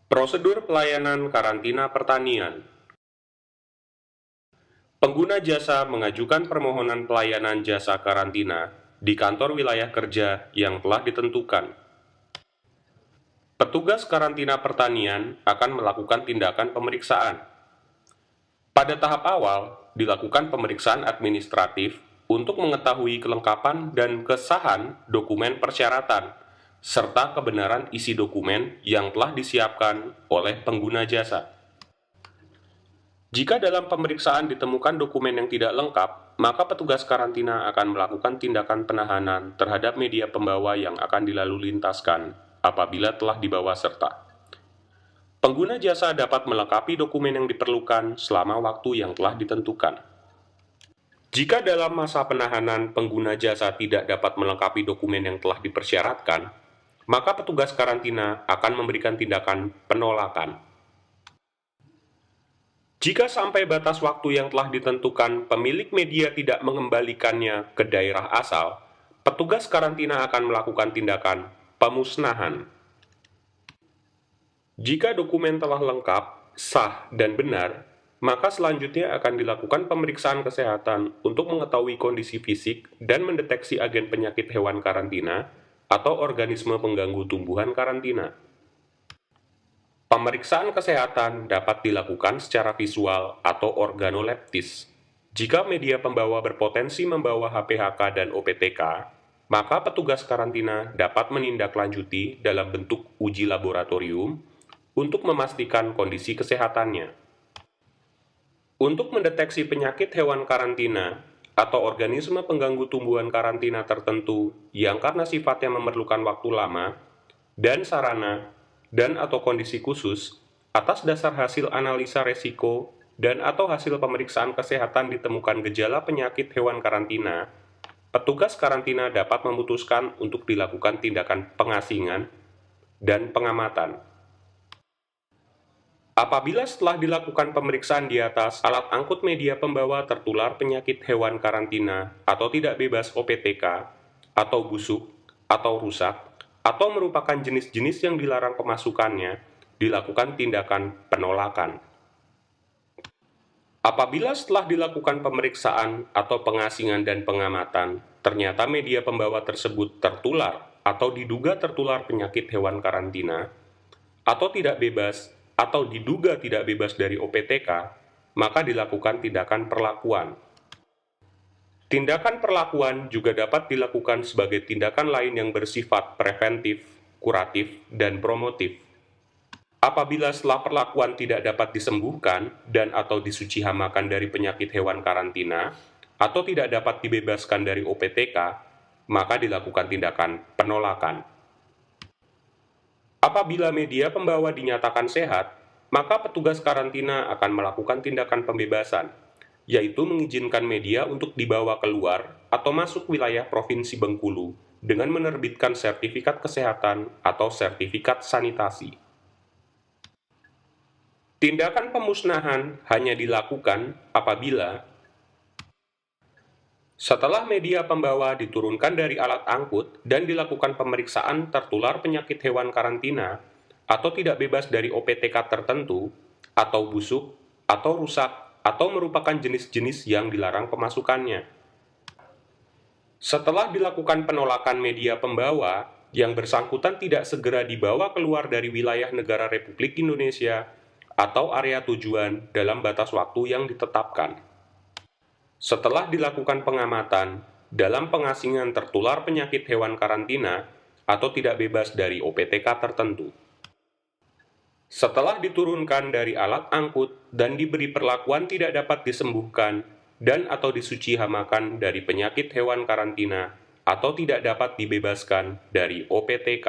Prosedur pelayanan karantina pertanian. Pengguna jasa mengajukan permohonan pelayanan jasa karantina di kantor wilayah kerja yang telah ditentukan. Petugas karantina pertanian akan melakukan tindakan pemeriksaan. Pada tahap awal, dilakukan pemeriksaan administratif untuk mengetahui kelengkapan dan kesahan dokumen persyaratan, serta kebenaran isi dokumen yang telah disiapkan oleh pengguna jasa. Jika dalam pemeriksaan ditemukan dokumen yang tidak lengkap, maka petugas karantina akan melakukan tindakan penahanan terhadap media pembawa yang akan dilalu lintaskan apabila telah dibawa serta. Pengguna jasa dapat melengkapi dokumen yang diperlukan selama waktu yang telah ditentukan. Jika dalam masa penahanan pengguna jasa tidak dapat melengkapi dokumen yang telah dipersyaratkan, maka petugas karantina akan memberikan tindakan penolakan. Jika sampai batas waktu yang telah ditentukan pemilik media tidak mengembalikannya ke daerah asal, petugas karantina akan melakukan tindakan pemusnahan. Jika dokumen telah lengkap, sah, dan benar, maka selanjutnya akan dilakukan pemeriksaan kesehatan untuk mengetahui kondisi fisik dan mendeteksi agen penyakit hewan karantina atau organisme pengganggu tumbuhan karantina. Pemeriksaan kesehatan dapat dilakukan secara visual atau organoleptis. Jika media pembawa berpotensi membawa HPHK dan OPTK, maka petugas karantina dapat menindaklanjuti dalam bentuk uji laboratorium untuk memastikan kondisi kesehatannya. Untuk mendeteksi penyakit hewan karantina atau organisme pengganggu tumbuhan karantina tertentu yang karena sifatnya memerlukan waktu lama dan sarana dan atau kondisi khusus, atas dasar hasil analisa resiko dan atau hasil pemeriksaan kesehatan ditemukan gejala penyakit hewan karantina, petugas karantina dapat memutuskan untuk dilakukan tindakan pengasingan dan pengamatan. Apabila setelah dilakukan pemeriksaan di atas, alat angkut media pembawa tertular penyakit hewan karantina atau tidak bebas OPTK, atau busuk, atau rusak, atau merupakan jenis-jenis yang dilarang pemasukannya, dilakukan tindakan penolakan. Apabila setelah dilakukan pemeriksaan atau pengasingan dan pengamatan, ternyata media pembawa tersebut tertular atau diduga tertular penyakit hewan karantina, atau tidak bebas atau diduga tidak bebas dari OPTK, maka dilakukan tindakan perlakuan. Tindakan perlakuan juga dapat dilakukan sebagai tindakan lain yang bersifat preventif, kuratif, dan promotif. Apabila setelah perlakuan tidak dapat disembuhkan dan atau disuci hamakan dari penyakit hewan karantina, atau tidak dapat dibebaskan dari OPTK, maka dilakukan tindakan penolakan. Apabila media pembawa dinyatakan sehat, maka petugas karantina akan melakukan tindakan pembebasan, yaitu mengizinkan media untuk dibawa keluar atau masuk wilayah Provinsi Bengkulu dengan menerbitkan sertifikat kesehatan atau sertifikat sanitasi. Tindakan pemusnahan hanya dilakukan apabila setelah media pembawa diturunkan dari alat angkut dan dilakukan pemeriksaan tertular penyakit hewan karantina atau tidak bebas dari OPTK tertentu, atau busuk, atau rusak, atau merupakan jenis-jenis yang dilarang pemasukannya. Setelah dilakukan penolakan media pembawa, yang bersangkutan tidak segera dibawa keluar dari wilayah negara Republik Indonesia atau area tujuan dalam batas waktu yang ditetapkan. Setelah dilakukan pengamatan, dalam pengasingan tertular penyakit hewan karantina atau tidak bebas dari OPTK tertentu. Setelah diturunkan dari alat angkut dan diberi perlakuan tidak dapat disembuhkan dan atau disuci hamakan dari penyakit hewan karantina atau tidak dapat dibebaskan dari OPTK.